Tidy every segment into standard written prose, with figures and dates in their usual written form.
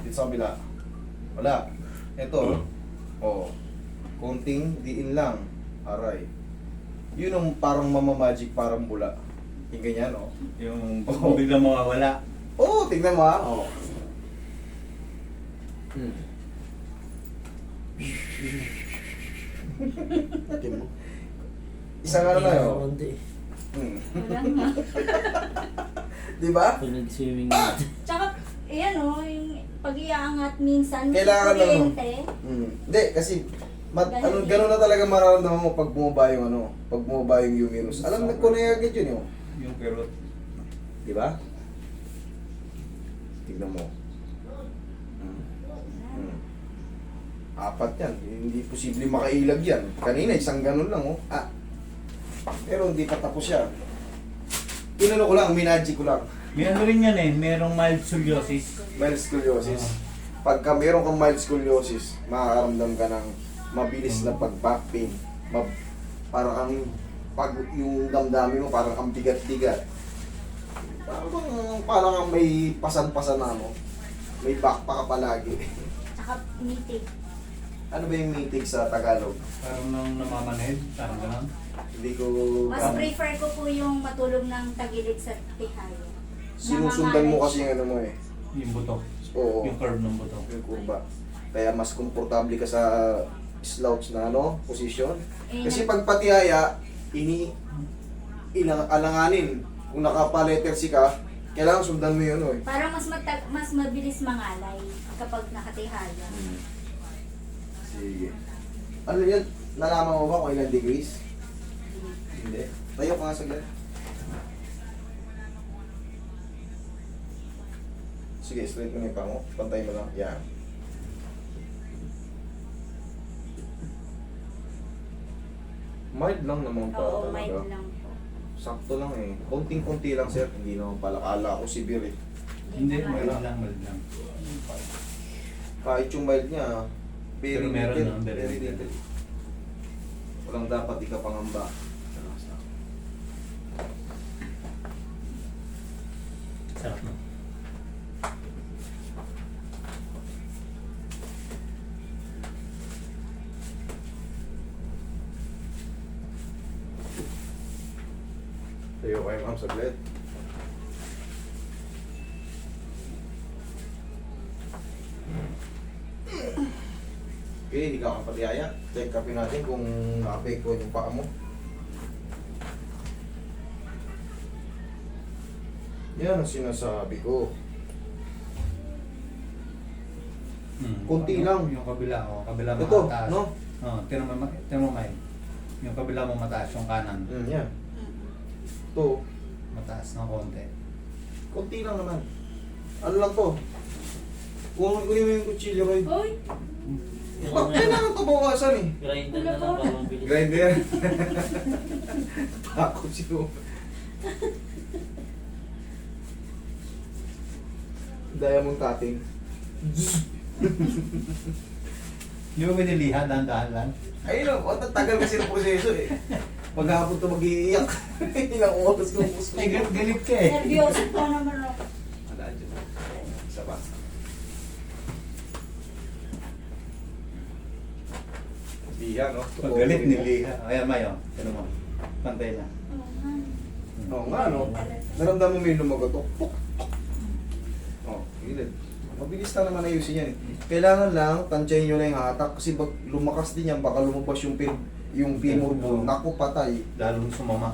Dito sa kabila. Wala. Ito, oh. Konting diin lang. Aray. Yun ang parang mamamagic, parang bula. Yung ganyan, oh. Yung Oo. biglang mawawala. Oo, tingnan mo ha. Oh. Isang ano na yun. Wala nga. Di ba? Pag nag-swimming natin. Tsaka, ayan o, yung pag-iaangat minsan, may Kailangan na, no? kuryente. Hindi, kasi gano'n na talaga mararamdaman mo pag bumaba yung ano, pag bumaba yung humerus. Alam na ko na agad yun, Yung kerot. di ba? Tignan mo. Apat yan. Hindi posible makailag yan. Kanina, isang ganun lang, oh. Pero hindi pa tapos yan. Inano ko lang, minagic ko lang. May ano rin yan eh, merong mild scoliosis. Mild scoliosis. Pagka meron kang mild scoliosis, makakaramdam ka ng mabilis na pag-back pain. Parang pag yung damdamin mo, parang ang bigat-bigat. Parang ang may pasan-pasan na mo. May back pa ka palagi. Tsaka mitig. Ano ba yung meeting sa Tagalog? Parang nang namamanhid, parang gano'n. Hindi ko... Mas prefer ko po yung matulog ng tagilid sa tihayo. Sinusundan mo kasi yung ano mo eh. Yung buto. Oo. Yung curve ng buto. Yung kurba. Kaya mas komportable ka sa slouch na ano, position. Kasi pag patihaya, alanganin. Kung nakapa-letter C ka, kailangan sundan mo yun eh. Parang mas mabilis mangalay kapag nakatihaya. Sige. Ano yan? Nalaman mo ba kung ilang degrees? Hindi. Tayo ka nga saglit. Sige, straight mo na yung paa mo. Pantay mo lang. Yan. Mild lang naman pa Oo, talaga. mild lang po. Sakto lang eh. Konting-konti lang sir. Hindi naman pala. Kala ko severe eh. Hindi, naman. mild lang, mild lang. Kahit yung mild niya, very Pero meron little. na, very Very little. little. Walang dapat ikapangamba. Relax lang. Sarap na. Tayo kayo ma'am saglit. Okay, hindi ka kapatiyaya. Check upin natin kung na-apekto yung paa mo. Yan ang sinasabi ko. Kunti lang. Yung kabila, kabila mo Ito, mataas. no? Tinan mo, Mike. Yung kabila mo mataas, yung kanan. Yan. Ito, Mataas ng konti. kunti lang naman. Ano lang to? Kung kunin mo yung kutsilyo, Roy. Hoy! Bakit kailangan ito bawasan eh? Grinder na lang para mabilis. Grinder. Takot siya. Diamond cutting. Di ba biniliha, dahan-dahan lang? Ayun o, tagal kasi ng proseso eh. Maghapon ito mag-iiyak. Ilang oras ko puso. Ay, galit ka eh. Nervyoso po naman ako. Wala dyan. Isa pa. Liha, no? Pag galit, niliha. Ayan, Mayo. Ano mo? Pantay lang. Oo nga, no? Naramdaman mo yung lumagotok. Oh, gilid. Mabilis na naman ayusin yan eh. Kailangan lang, tansyahin nyo na yung hatak kasi pag lumakas din yan, baka lumabas yung femur bone. Naku, patay. Lalong sumama.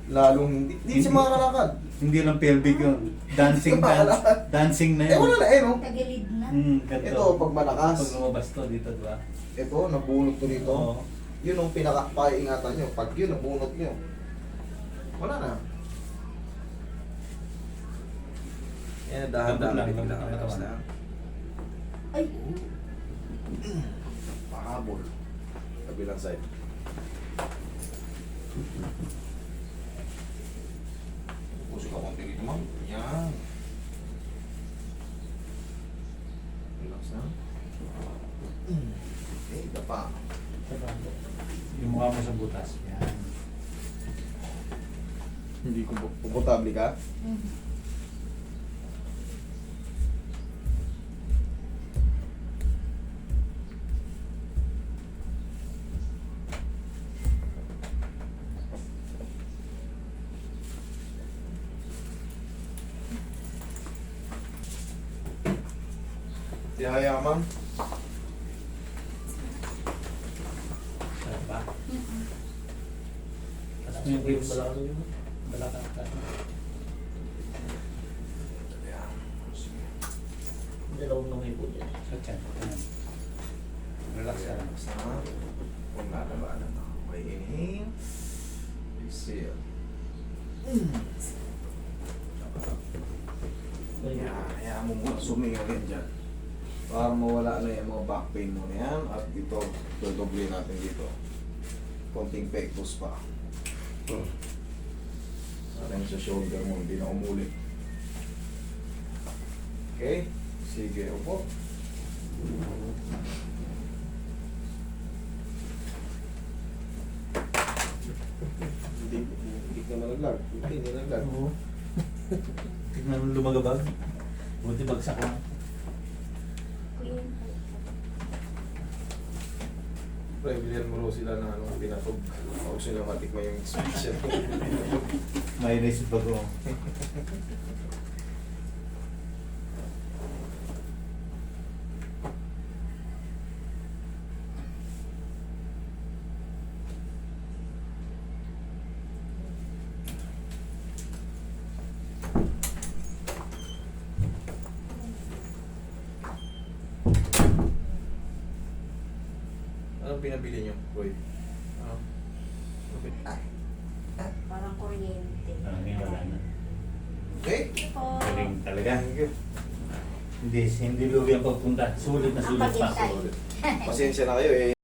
Lalong hindi siya makakalakad. Hindi lang pelvic yun. Dancing, dancing na Eh, yun. wala na eh, no? Tagilid na. Ganito. Ito, pag malakas. Pag lumabas to dito, diba? Ito, nabunot to dito. Oo. Yun ang pinaka-paingatan nyo. Pag yun, nabunot nyo. Wala na. Yan, dahan-dahan. Labot lang, Bigla labot ka lang. relax na. Ay! Pahabol. Kabilang side. Puso ka konti dito, ma'am. Yan. Relax na. Okay, ito pa. Yung mukha mo sa butas. Yan. Hindi ko komportable ka. Tihaya, ma'am. Sarap ba? Mm-mm. Tapos yung ribs. Balakang yun. Balakang ka. Ayan. Sige. Dalawang kamay po dyan. Sa tiyan. Ayan. Relax ka lang. Relax na. Huwag lalabanan na. Okay, inhale. Exhale. Hayaan mo muna sumingaw yan dyan. Para mawala na yung mga back pain mo na yan. At ito, dodoble natin dito. Konting pectus pa. Sana yung sa shoulder mo, hindi na umulit. Okay? Sige, upo. Hindi ka malaglag. Hindi nalaglag. Oo. Tignan mo lumagabag. Buti bagsak lang. Kuya yun po. Pre, bilhin mo rin sila ng pinatog. Huwag sila matikma yung speech. May naisip bago. Anong pinabili niyo, Roy? Okay. Parang kuryente. Ngayon wala na. Okay? Ito po. Galing talaga. Thank you. Hindi lugi ang pagpunta. Sulit na Ang sulit pa. paghintay. Pasensya na kayo eh.